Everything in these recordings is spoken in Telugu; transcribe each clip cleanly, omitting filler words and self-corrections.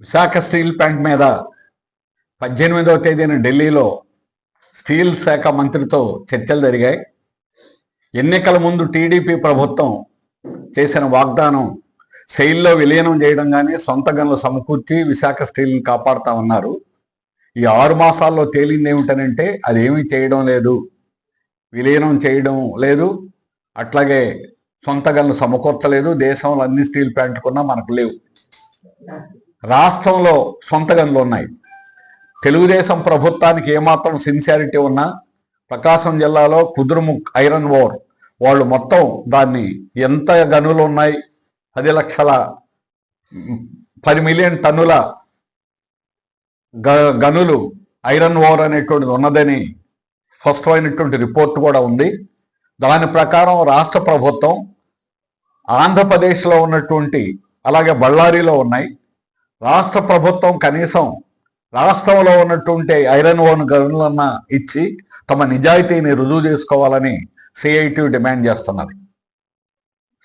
విశాఖ స్టీల్ ప్లాంట్ మీద 18వ తేదీన ఢిల్లీలో స్టీల్ శాఖ మంత్రితో చర్చలు జరిగాయి. ఎన్నికల ముందు టీడీపీ ప్రభుత్వం చేసిన వాగ్దానం శైలిలో విలీనం చేయడం కానీ సొంత గనులు సమకూర్చి విశాఖ స్టీల్ని కాపాడుతామన్నారు. ఈ 6 మాసాల్లో తేలింది ఏమిటనంటే అదేమీ చేయడం లేదు, విలీనం చేయడం లేదు, అట్లాగే సొంత గనులు సమకూర్చలేదు. దేశంలో అన్ని స్టీల్ ప్లాంట్లున్నా మనకు లేవు. రాష్ట్రంలో సొంత గనులు ఉన్నాయి. తెలుగుదేశం ప్రభుత్వానికి ఏమాత్రం సిన్సియారిటీ ఉన్నా ప్రకాశం జిల్లాలో కుదురుముక్ ఐరన్ ఓర్ వాళ్ళు మొత్తం దాన్ని ఎంత గనులు ఉన్నాయి, 10 మిలియన్ టన్నుల గనులు ఐరన్ ఓర్ అనేటువంటిది ఉన్నదని స్పష్టమైనటువంటి రిపోర్ట్ కూడా ఉంది. దాని ప్రకారం రాష్ట్ర ప్రభుత్వం ఆంధ్రప్రదేశ్లో ఉన్నటువంటి అలాగే బళ్ళారిలో ఉన్నాయి. రాష్ట్ర ప్రభుత్వం కనీసం రాష్ట్రంలో ఉన్నటువంటి ఐరన్ ఓర్ గనులన్నా ఇచ్చి తమ నిజాయితీని రుజువు చేసుకోవాలని సిఐటి డిమాండ్ చేస్తున్నది.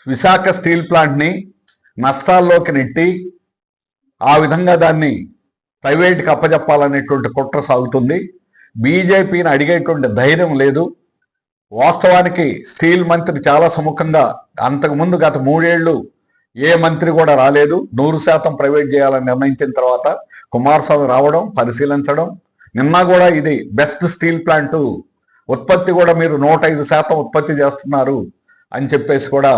విశాఖ స్టీల్ ప్లాంట్ని నష్టాల్లోకి నెట్టి ఆ విధంగా దాన్ని ప్రైవేట్కి అప్పజెప్పాలనేటువంటి కుట్ర సాగుతుంది. బీజేపీని అడిగేటువంటి ధైర్యం లేదు. వాస్తవానికి స్టీల్ మంత్రి చాలా సుముఖంగా అంతకుముందు గత 3 ఏళ్ళు ఏ మంత్రి కూడా రాలేదు. 100% ప్రైవేట్ చేయాలని నిర్ణయించిన తర్వాత కుమారస్వామి రావడం, పరిశీలించడం, నిన్న కూడా ఇది బెస్ట్ స్టీల్ ప్లాంటు, ఉత్పత్తి కూడా మీరు 105% ఉత్పత్తి చేస్తున్నారు అని చెప్పేసి కూడా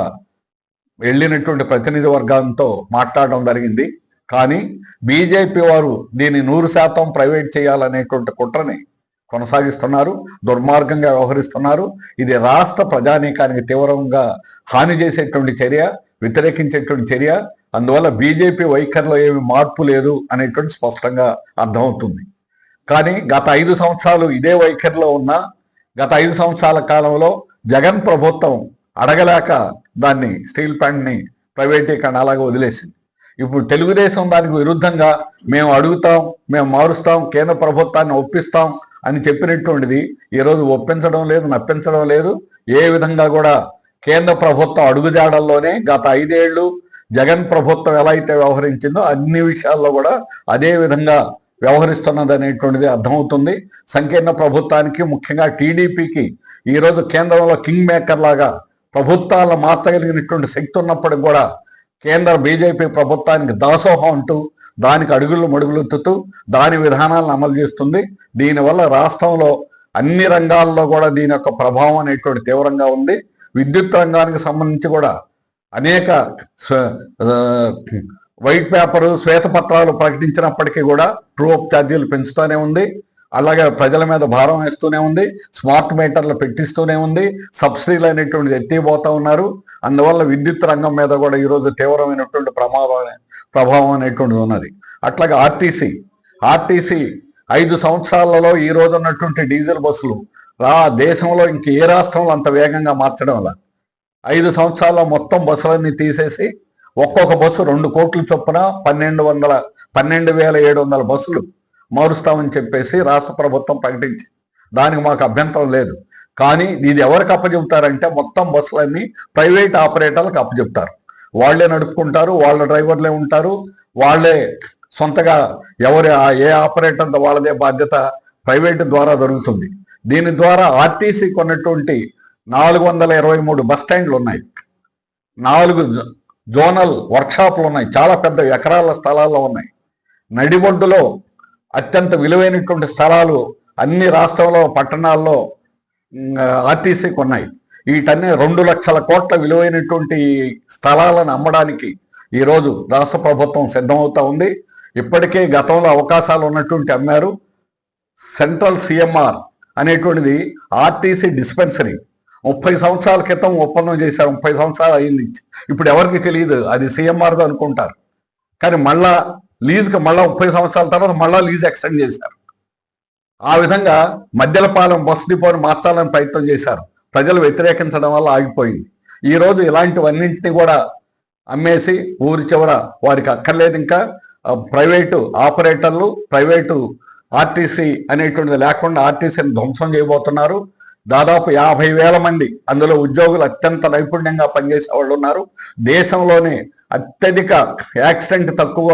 వెళ్ళినటువంటి ప్రతినిధి వర్గాలతో మాట్లాడడం జరిగింది. కానీ బీజేపీ వారు దీన్ని 100% ప్రైవేట్ చేయాలనేటువంటి కుట్రని కొనసాగిస్తున్నారు, దుర్మార్గంగా వ్యవహరిస్తున్నారు. ఇది రాష్ట్ర ప్రజానీకానికి తీవ్రంగా హాని చేసేటువంటి చర్య, వ్యతిరేకించేటువంటి చర్య. అందువల్ల బీజేపీ వైఖరిలో ఏమి మార్పు లేదు అనేటువంటి స్పష్టంగా అర్థమవుతుంది. కానీ గత 5 సంవత్సరాలు ఇదే వైఖరిలో ఉన్న గత 5 సంవత్సరాల కాలంలో జగన్ ప్రభుత్వం అడగలేక దాన్ని స్టీల్ ప్లాంట్ని ప్రైవేటీకరణ అలాగే వదిలేసింది. ఇప్పుడు తెలుగుదేశం దానికి విరుద్ధంగా మేము అడుగుతాం, మేము మారుస్తాం, కేంద్ర ప్రభుత్వాన్ని ఒప్పిస్తాం అని చెప్పినటువంటిది ఈరోజు ఒప్పించడం లేదు, నప్పించడం లేదు. ఏ విధంగా కూడా కేంద్ర ప్రభుత్వం అడుగుజాడల్లోనే గత 5 ఏళ్ళు జగన్ ప్రభుత్వం ఎలా అయితే వ్యవహరించిందో అన్ని విషయాల్లో కూడా అదే విధంగా వ్యవహరిస్తున్నది అనేటువంటిది అర్థమవుతుంది. సంకీర్ణ ప్రభుత్వానికి, ముఖ్యంగా టీడీపీకి ఈరోజు కేంద్రంలో కింగ్ మేకర్ లాగా ప్రభుత్వాలను మార్చగలిగినటువంటి శక్తి ఉన్నప్పటికి కూడా కేంద్ర బీజేపీ ప్రభుత్వానికి దాసోహం అంటూ దానికి అడుగులు మడుగులెత్తుతూ దాని విధానాలను అమలు చేస్తుంది. దీనివల్ల రాష్ట్రంలో అన్ని రంగాల్లో కూడా దీని యొక్క ప్రభావం అనేటువంటి తీవ్రంగా ఉంది. విద్యుత్ రంగానికి సంబంధించి కూడా అనేక వైట్ పేపరు, శ్వేతపత్రాలు ప్రకటించినప్పటికీ కూడా ట్రూ అప్ ఛార్జీలు పెంచుతూనే ఉంది. అలాగే ప్రజల మీద భారం వేస్తూనే ఉంది. స్మార్ట్ మీటర్లు పెట్టిస్తూనే ఉంది. సబ్సిడీలు అనేటువంటిది ఎత్తిపోతూ ఉన్నారు. అందువల్ల విద్యుత్ రంగం మీద కూడా ఈరోజు తీవ్రమైనటువంటి ప్రభావం అనేటువంటిది ఉన్నది. అట్లాగే ఆర్టీసీ 5 సంవత్సరాలలో ఈ రోజు ఉన్నటువంటి డీజిల్ బస్సులు దేశంలో ఇంక ఏ రాష్ట్రంలో అంత వేగంగా మార్చడం వల్ల 5 సంవత్సరాల్లో మొత్తం బస్సులన్నీ తీసేసి ఒక్కొక్క బస్సు 2 కోట్ల చొప్పున 12,700 బస్సులు మారుస్తామని చెప్పేసి రాష్ట్ర ప్రభుత్వం ప్రకటించి దానికి మాకు అభ్యంతరం లేదు. కానీ ఇది ఎవరికి అప్పచెబుతారంటే మొత్తం బస్సులన్నీ ప్రైవేట్ ఆపరేటర్లకు అప్పచెప్తారు. వాళ్లే నడుపుకుంటారు, వాళ్ళ డ్రైవర్లే ఉంటారు, వాళ్లే సొంతగా ఏ ఆపరేటర్ వాళ్ళదే బాధ్యత ప్రైవేట్ ద్వారా జరుగుతుంది. దీని ద్వారా ఆర్టీసీ కొన్నటువంటి 423 బస్ స్టాండ్లు ఉన్నాయి, 4 జోనల్ వర్క్షాప్లు ఉన్నాయి, చాలా పెద్ద ఎకరాల స్థలాల్లో ఉన్నాయి. నడిబొడ్డులో అత్యంత విలువైనటువంటి స్థలాలు అన్ని రాష్ట్రంలో పట్టణాల్లో ఆర్టీసీకి ఉన్నాయి. వీటన్ని 2 లక్షల కోట్ల విలువైనటువంటి స్థలాలను అమ్మడానికి ఈరోజు రాష్ట్ర ప్రభుత్వం సిద్ధమవుతా ఉంది. ఇప్పటికే గతంలో అవకాశాలు ఉన్నటువంటి అమ్మారు. సెంట్రల్ సిఎంఆర్ అనేటువంటిది ఆర్టీసీ డిస్పెన్సరీ 30 సంవత్సరాల క్రితం ఒప్పందం చేశారు. 30 సంవత్సరాలు అయింది. ఇప్పుడు ఎవరికి తెలియదు, అది సిఎంఆర్తో అనుకుంటారు. కానీ మళ్ళా లీజుకి 30 సంవత్సరాల తర్వాత మళ్ళా లీజ్ ఎక్స్టెండ్ చేశారు. ఆ విధంగా మధ్యలపాలెం బస్ డిపోని మార్చాలని ప్రయత్నం చేశారు. ప్రజలు వ్యతిరేకించడం వల్ల ఆగిపోయింది. ఈరోజు ఇలాంటివన్నింటినీ కూడా అమ్మేసి ఊరి చివర వారికి అక్కర్లేదు ఇంకా ప్రైవేటు ఆపరేటర్లు, ప్రైవేటు ఆర్టీసీ అనేటువంటిది లేకుండా ఆర్టీసీని ధ్వంసం చేయబోతున్నారు. దాదాపు 50,000 మంది అందులో ఉద్యోగులు అత్యంత నైపుణ్యంగా పనిచేసే వాళ్ళు ఉన్నారు. దేశంలోనే అత్యధిక యాక్సిడెంట్ తక్కువ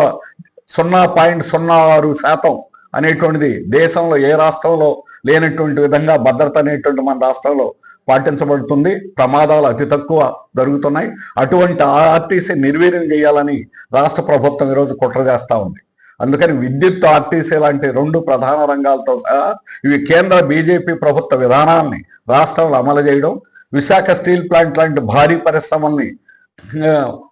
0.06% అనేటువంటిది దేశంలో ఏ రాష్ట్రంలో లేనటువంటి విధంగా భద్రత అనేటువంటి మన రాష్ట్రంలో పాటించబడుతుంది. ప్రమాదాలు అతి తక్కువ జరుగుతున్నాయి. అటువంటి ఆర్టీసీ నిర్వీర్యం చేయాలని రాష్ట్ర ప్రభుత్వం ఈరోజు కుట్ర చేస్తూ ఉంది. అందుకని విద్యుత్, ఆర్టీసీ లాంటి 2 ప్రధాన రంగాలతో సహా ఇవి కేంద్ర బీజేపీ ప్రభుత్వ విధానాలని రాష్ట్రంలో అమలు చేయడం, విశాఖ స్టీల్ ప్లాంట్ లాంటి భారీ పరిశ్రమల్ని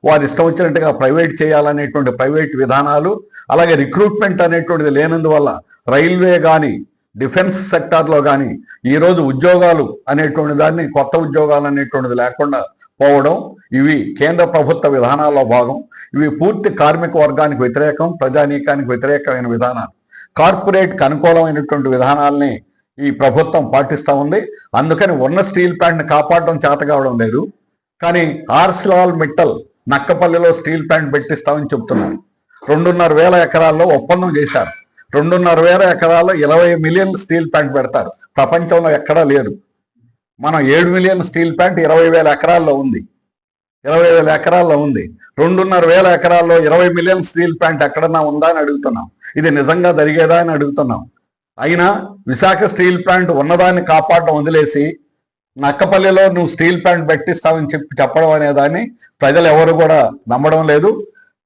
వారు ఇష్టం వచ్చినట్టుగా ప్రైవేట్ చేయాలనేటువంటి ప్రైవేట్ విధానాలు, అలాగే రిక్రూట్మెంట్ అనేటువంటిది లేనందువల్ల రైల్వే కానీ డిఫెన్స్ సెక్టార్లో కానీ ఈరోజు ఉద్యోగాలు అనేటువంటి దాన్ని, కొత్త ఉద్యోగాలు అనేటువంటిది లేకుండా పోవడం, ఇవి కేంద్ర ప్రభుత్వ విధానాల్లో భాగం. ఇవి పూర్తి కార్మిక వర్గానికి వ్యతిరేకం, ప్రజానీకానికి వ్యతిరేకమైన విధానాలు. కార్పొరేట్కి అనుకూలమైనటువంటి విధానాల్ని ఈ ప్రభుత్వం పాటిస్తూ ఉంది. అందుకని ఉన్న స్టీల్ ప్లాంట్ని కాపాడడం చేత కావడం లేదు. కానీ ArcelorMittal నక్కపల్లిలో స్టీల్ ప్లాంట్ పెట్టిస్తామని చెప్తున్నారు. 2,500 ఎకరాల్లో ఒప్పందం చేశారు. 2,500 ఎకరాల్లో 20 మిలియన్ స్టీల్ ప్లాంట్ పెడతారు. ప్రపంచంలో ఎక్కడా లేదు. మనం 7 మిలియన్ స్టీల్ ప్లాంట్ 20,000 ఎకరాల్లో ఉంది. 20,000 ఎకరాల్లో ఉంది. 2,500 ఎకరాల్లో 20 మిలియన్ స్టీల్ ప్లాంట్ ఎక్కడన్నా ఉందా అని అడుగుతున్నాం. ఇది నిజంగా జరిగేదా అని అడుగుతున్నాం. అయినా విశాఖ స్టీల్ ప్లాంట్ ఉన్నదాన్ని కాపాడడం వదిలేసి నక్కపల్లిలో నువ్వు స్టీల్ ప్లాంట్ పెట్టిస్తావని చెప్పడం అనేదాన్ని ప్రజలు ఎవరు కూడా నమ్మడం లేదు.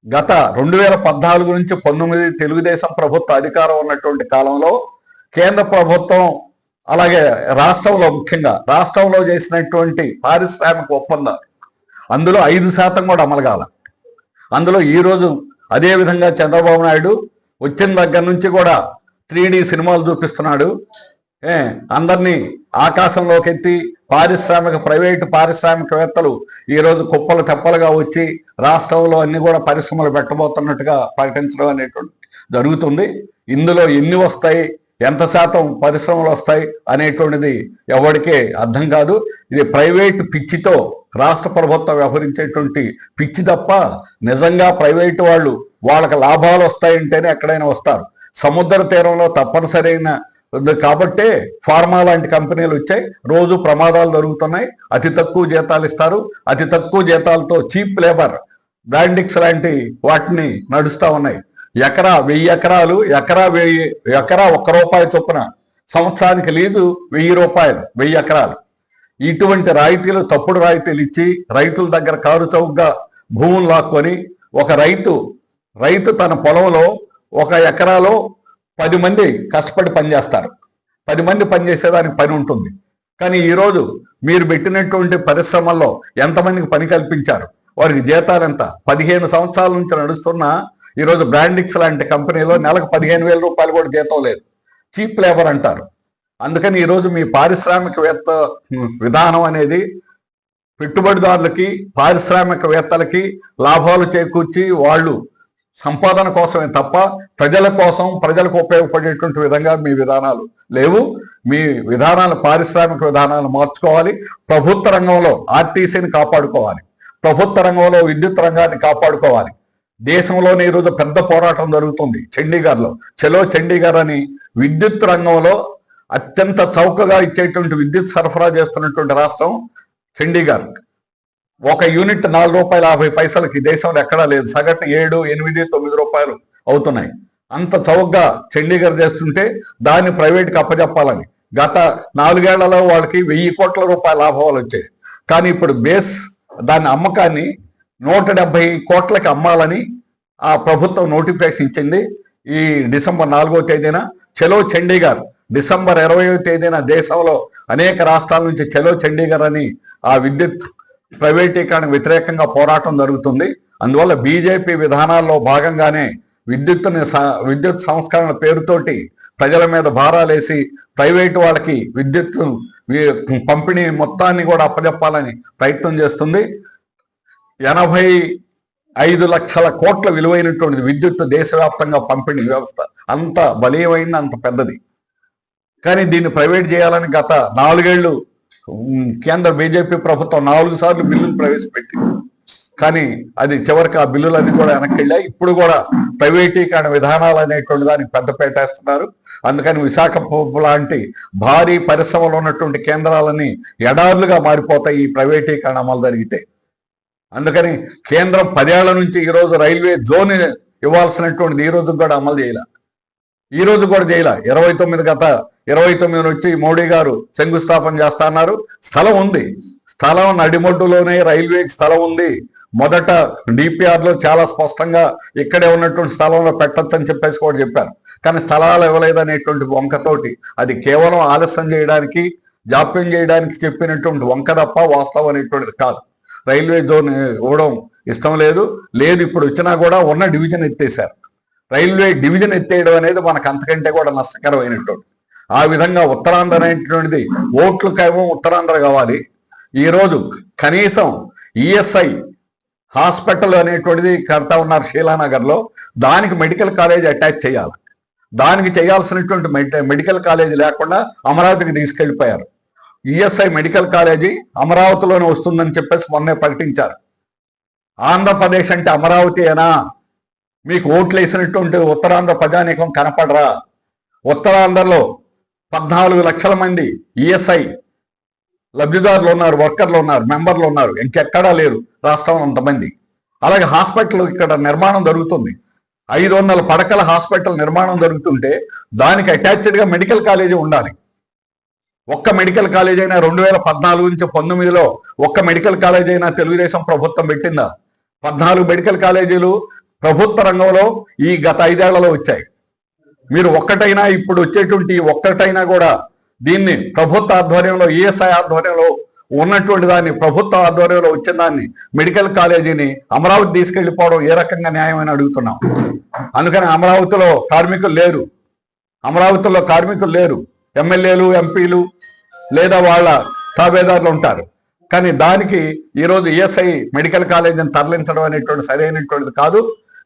గత 2014 నుంచి 19 తెలుగుదేశం ప్రభుత్వ అధికారం ఉన్నటువంటి కాలంలో కేంద్ర ప్రభుత్వం అలాగే రాష్ట్రంలో, ముఖ్యంగా రాష్ట్రంలో చేసినటువంటి పారిశ్రామిక ఒప్పందాలు అందులో 5% కూడా అమలు కాల. అందులో ఈరోజు అదే విధంగా చంద్రబాబు నాయుడు వచ్చిన దగ్గర నుంచి కూడా 3D సినిమాలు చూపిస్తున్నాడు. అందరినీ ఆకాశంలోకి ఎత్తి ప్రైవేటు పారిశ్రామికవేత్తలు ఈరోజు కుప్పలు తెప్పలుగా వచ్చి రాష్ట్రంలో అన్ని కూడా పరిశ్రమలు పెట్టబోతున్నట్టుగా ప్రకటించడం అనేటువంటి జరుగుతుంది. ఇందులో ఎన్ని వస్తాయి, ఎంత శాతం పరిశ్రమలు వస్తాయి అనేటువంటిది ఎవరికే అర్థం కాదు. ఇది ప్రైవేటు పిచ్చితో రాష్ట్ర ప్రభుత్వం వ్యవహరించేటువంటి పిచ్చి తప్ప నిజంగా ప్రైవేటు వాళ్ళు వాళ్ళకి లాభాలు వస్తాయంటేనే ఎక్కడైనా వస్తారు. సముద్ర తీరంలో తప్పనిసరైన కాబట్టే ఫార్మా లాంటి కంపెనీలు వచ్చాయి. రోజు ప్రమాదాలు జరుగుతున్నాయి. అతి తక్కువ జీతాలు ఇస్తారు. అతి తక్కువ జీతాలతో చీప్ లేబర్ బ్రాండిక్స్ లాంటి వాటిని నడుస్తూ ఉన్నాయి. ఎకరా 1000 ఎకరాలు, ఎకరా 1 రూపాయి చొప్పున సంవత్సరానికి లీజు 1000 రూపాయలు 1000 ఎకరాలు. ఇటువంటి రాయితీలు, తప్పుడు రాయితీలు ఇచ్చి రైతుల దగ్గర కారు చౌకగా భూములు లాక్కొని ఒక రైతు తన పొలంలో 1 ఎకరాలో 10 మంది కష్టపడి పనిచేస్తారు. 10 మంది పనిచేసేదానికి పని ఉంటుంది. కానీ ఈరోజు మీరు పెట్టినటువంటి పరిశ్రమల్లో ఎంతమందికి పని కల్పించారు, వారికి జీతాలు ఎంత? 15 సంవత్సరాల నుంచి నడుస్తున్న ఈరోజు బ్రాండిక్స్ లాంటి కంపెనీలో నెలకు 15,000 రూపాయలు కూడా జీతం లేదు. చీప్ లేబర్ అంటారు. అందుకని ఈరోజు మీ పారిశ్రామికవేత్త విధానం అనేది పెట్టుబడిదారులకి, పారిశ్రామికవేత్తలకి లాభాలు చేకూర్చి వాళ్ళు సంపాదన కోసమే తప్ప ప్రజల కోసం, ప్రజలకు ఉపయోగపడేటువంటి విధంగా మీ విధానాలు లేవు. మీ విధానాలు, పారిశ్రామిక విధానాలు మార్చుకోవాలి. ప్రభుత్వ రంగంలో ఆర్టీసీని కాపాడుకోవాలి. ప్రభుత్వ రంగంలో విద్యుత్ రంగాన్ని కాపాడుకోవాలి. దేశంలోనే ఈరోజు పెద్ద పోరాటం జరుగుతుంది చండీగఢ్లో. చలో చండీగఢ్ అని విద్యుత్ రంగంలో అత్యంత చౌకగా ఇచ్చేటువంటి విద్యుత్ సరఫరా చేస్తున్నటువంటి రాష్ట్రం చండీగఢ్. 1 యూనిట్ 4 రూపాయల 50 పైసలకి దేశంలో ఎక్కడా లేదు. సగటు 7, 8, 9 రూపాయలు అవుతున్నాయి. అంత చౌకగా చండీగఢ్ చేస్తుంటే దాన్ని ప్రైవేట్కి అప్పచెప్పాలని గత 4 ఏళ్లలో వాళ్ళకి 1000 కోట్ల రూపాయల లాభాలు వచ్చాయి. కానీ ఇప్పుడు దాని అమ్మకాన్ని 170 కోట్లకి అమ్మాలని ఆ ప్రభుత్వం నోటిఫికేషన్ ఇచ్చింది. ఈ డిసెంబర్ 4వ తేదీన చలో చండీగఢ్, డిసెంబర్ 20వ తేదీన దేశంలో అనేక రాష్ట్రాల నుంచి చలో చండీగఢ్ అని ఆ విద్యుత్ ప్రైవేటీకరణకు వ్యతిరేకంగా పోరాటం జరుగుతుంది. అందువల్ల బీజేపీ విధానాల్లో భాగంగానే విద్యుత్ సంస్కరణ పేరుతోటి ప్రజల మీద భారాలేసి ప్రైవేటు వాళ్ళకి విద్యుత్ పంపిణీ మొత్తాన్ని కూడా అప్పచెప్పాలని ప్రయత్నం చేస్తుంది. 85 లక్షల కోట్ల విలువైనటువంటిది విద్యుత్ దేశవ్యాప్తంగా పంపిణీ వ్యవస్థ. అంత బలీయమైంది, అంత పెద్దది. కానీ దీన్ని ప్రైవేట్ చేయాలని గత 4 ఏళ్ళు కేంద్ర బీజేపీ ప్రభుత్వం 4 సార్లు బిల్లులు ప్రవేశపెట్టింది. కానీ అది చివరికి ఆ బిల్లులన్నీ కూడా వెనక్కి వెళ్ళాయి. ఇప్పుడు కూడా ప్రైవేటీకరణ విధానాలు అనేటువంటి దానికి పెద్దపేట వేస్తున్నారు. అందుకని విశాఖ లాంటి భారీ పరిశ్రమలు ఉన్నటువంటి కేంద్రాలని ఎడార్లుగా మారిపోతాయి ఈ ప్రైవేటీకరణ అమలు జరిగితే. అందుకని కేంద్రం 10 ఏళ్ల నుంచి ఈరోజు రైల్వే జోన్ ఇవ్వాల్సినటువంటిది ఈ రోజు కూడా అమలు చేయాల. ఈ రోజు కూడా చేయాల. 29 వచ్చి మోడీ గారు శంకుస్థాపన చేస్తా అన్నారు. స్థలం ఉంది, స్థలం నడిమొడ్డులోనే రైల్వేకి స్థలం ఉంది. మొదట డిపిఆర్ లో చాలా స్పష్టంగా ఇక్కడే ఉన్నటువంటి స్థలంలో పెట్టచ్చు అని చెప్పేసి కూడా చెప్పారు. కానీ స్థలాలు ఇవ్వలేదనేటువంటి వంకతోటి అది కేవలం ఆలస్యం చేయడానికి, జాప్యం చేయడానికి చెప్పినటువంటి వంక తప్ప వాస్తవం అనేటువంటిది కాదు. రైల్వే జోన్ ఇవ్వడం ఇష్టం లేదు. ఇప్పుడు వచ్చినా కూడా ఉన్న డివిజన్ ఎత్తేసారు. రైల్వే డివిజన్ ఎత్తేయడం అనేది మనకు అంతకంటే కూడా నష్టకరమైనటువంటి. ఆ విధంగా ఉత్తరాంధ్ర అనేటువంటిది ఓట్లకేమో ఉత్తరాంధ్ర కావాలి. ఈరోజు కనీసం ఈఎస్ఐ హాస్పిటల్ అనేటువంటిది కడతా ఉన్నారు శీలానగర్లో. దానికి మెడికల్ కాలేజ్ అటాచ్ చేయాలి. దానికి చేయాల్సినటువంటి మెడికల్ కాలేజ్ లేకుండా అమరావతికి తీసుకెళ్లిపోయారు. ఈఎస్ఐ మెడికల్ కాలేజీ అమరావతిలోనే వస్తుందని చెప్పేసి మొన్నే ప్రకటించారు. ఆంధ్రప్రదేశ్ అంటే అమరావతి అయినా మీకు ఓట్లు వేసినటువంటి ఉత్తరాంధ్ర ప్రజానీకం కనపడరా? ఉత్తరాంధ్రలో 14 లక్షల మంది ఈఎస్ఐ లబ్ధిదారులు ఉన్నారు, వర్కర్లు ఉన్నారు, మెంబర్లు ఉన్నారు. ఇంకెక్కడా లేరు రాష్ట్రంలో అంతమంది. అలాగే హాస్పిటల్ ఇక్కడ నిర్మాణం జరుగుతుంది. 500 పడకల హాస్పిటల్ నిర్మాణం జరుగుతుంటే దానికి అటాచ్డ్గా మెడికల్ కాలేజీ ఉండాలి. ఒక్క మెడికల్ కాలేజ్ అయినా 2014 నుంచి 19లో ఒక్క మెడికల్ కాలేజ్ అయినా తెలుగుదేశం ప్రభుత్వం పెట్టిందా? 14 మెడికల్ కాలేజీలు ప్రభుత్వ రంగంలో ఈ గత 5 ఏళ్లలో వచ్చాయి. మీరు ఒక్కటైనా ఇప్పుడు వచ్చేటువంటి ఒక్కటైనా కూడా దీన్ని ప్రభుత్వ ఆధ్వర్యంలో ఈఎస్ఐ ఆధ్వర్యంలో ఉన్నటువంటి దాన్ని ప్రభుత్వ ఆధ్వర్యంలో వచ్చిన దాన్ని మెడికల్ కాలేజీని అమరావతి తీసుకెళ్లిపోవడం ఏ రకంగా న్యాయమని అడుగుతున్నాం. అందుకని అమరావతిలో కార్మికులు లేరు. ఎమ్మెల్యేలు, ఎంపీలు లేదా వాళ్ళ తాబేదారులు ఉంటారు. కానీ దానికి ఈరోజు ఈఎస్ఐ మెడికల్ కాలేజీని తరలించడం అనేటువంటి సరైనటువంటిది కాదు.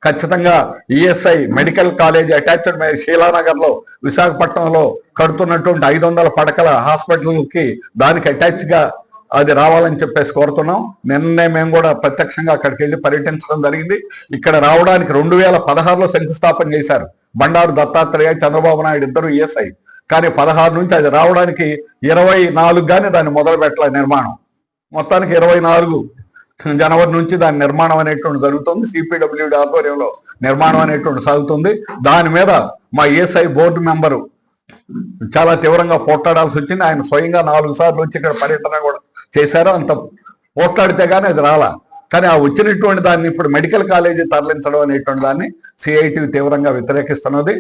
ఖచ్చితంగా ఈఎస్ఐ మెడికల్ కాలేజ్ అటాచ్డ్ శీలానగర్లో విశాఖపట్నంలో కడుతున్నటువంటి 500 పడకల హాస్పిటల్కి దానికి అటాచ్గా అది రావాలని చెప్పేసి కోరుతున్నాం. నిన్నే మేము కూడా ప్రత్యక్షంగా అక్కడికి వెళ్ళి పర్యటించడం జరిగింది. ఇక్కడ రావడానికి 2016లో శంకుస్థాపన చేశారు బండారు దత్తాత్రేయ, చంద్రబాబు నాయుడు ఇద్దరు ఈఎస్ఐ. కానీ 16 నుంచి అది రావడానికి 24 కానీ దాన్ని మొదలు పెట్టాలి నిర్మాణం. మొత్తానికి 24 జనవరి నుంచి దాని నిర్మాణం అనేటువంటి జరుగుతుంది. సిపిడబ్ల్యూడి ఆధ్వర్యంలో నిర్మాణం అనేటువంటి సాగుతుంది. దాని మీద మా ఈఎస్ఐ బోర్డు మెంబరు చాలా తీవ్రంగా పోట్లాడాల్సి వచ్చింది. ఆయన స్వయంగా 4 సార్లు వచ్చి ఇక్కడ పర్యటన కూడా చేశారు. అంత పోట్లాడితే కానీ అది రాలా. కానీ ఆ వచ్చినటువంటి దాన్ని ఇప్పుడు మెడికల్ కాలేజీ తరలించడం అనేటువంటి దాన్ని సిఐటి తీవ్రంగా వ్యతిరేకిస్తున్నది.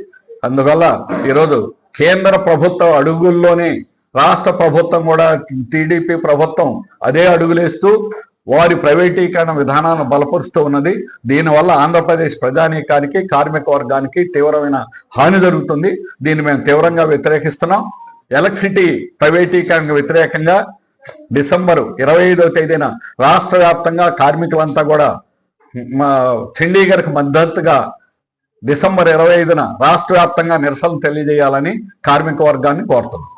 అందువల్ల ఈరోజు కేంద్ర ప్రభుత్వ అడుగుల్లోనే రాష్ట్ర ప్రభుత్వం కూడా టీడీపీ ప్రభుత్వం అదే అడుగులేస్తూ వారి ప్రైవేటీకరణ విధానాలను బలపరుస్తూ ఉన్నది. దీనివల్ల ఆంధ్రప్రదేశ్ ప్రజానీకానికి, కార్మిక వర్గానికి తీవ్రమైన హాని జరుగుతుంది. దీన్ని మేము తీవ్రంగా వ్యతిరేకిస్తున్నాం. ఎలక్ట్రిసిటీ ప్రైవేటీకరణకు వ్యతిరేకంగా డిసెంబర్ 25వ తేదీన రాష్ట్ర వ్యాప్తంగా కార్మికులంతా కూడా చండీగఢ్కు మద్దతుగా డిసెంబర్ 25న రాష్ట్ర వ్యాప్తంగా నిరసన తెలియజేయాలని కార్మిక వర్గాన్ని కోరుతున్నాం.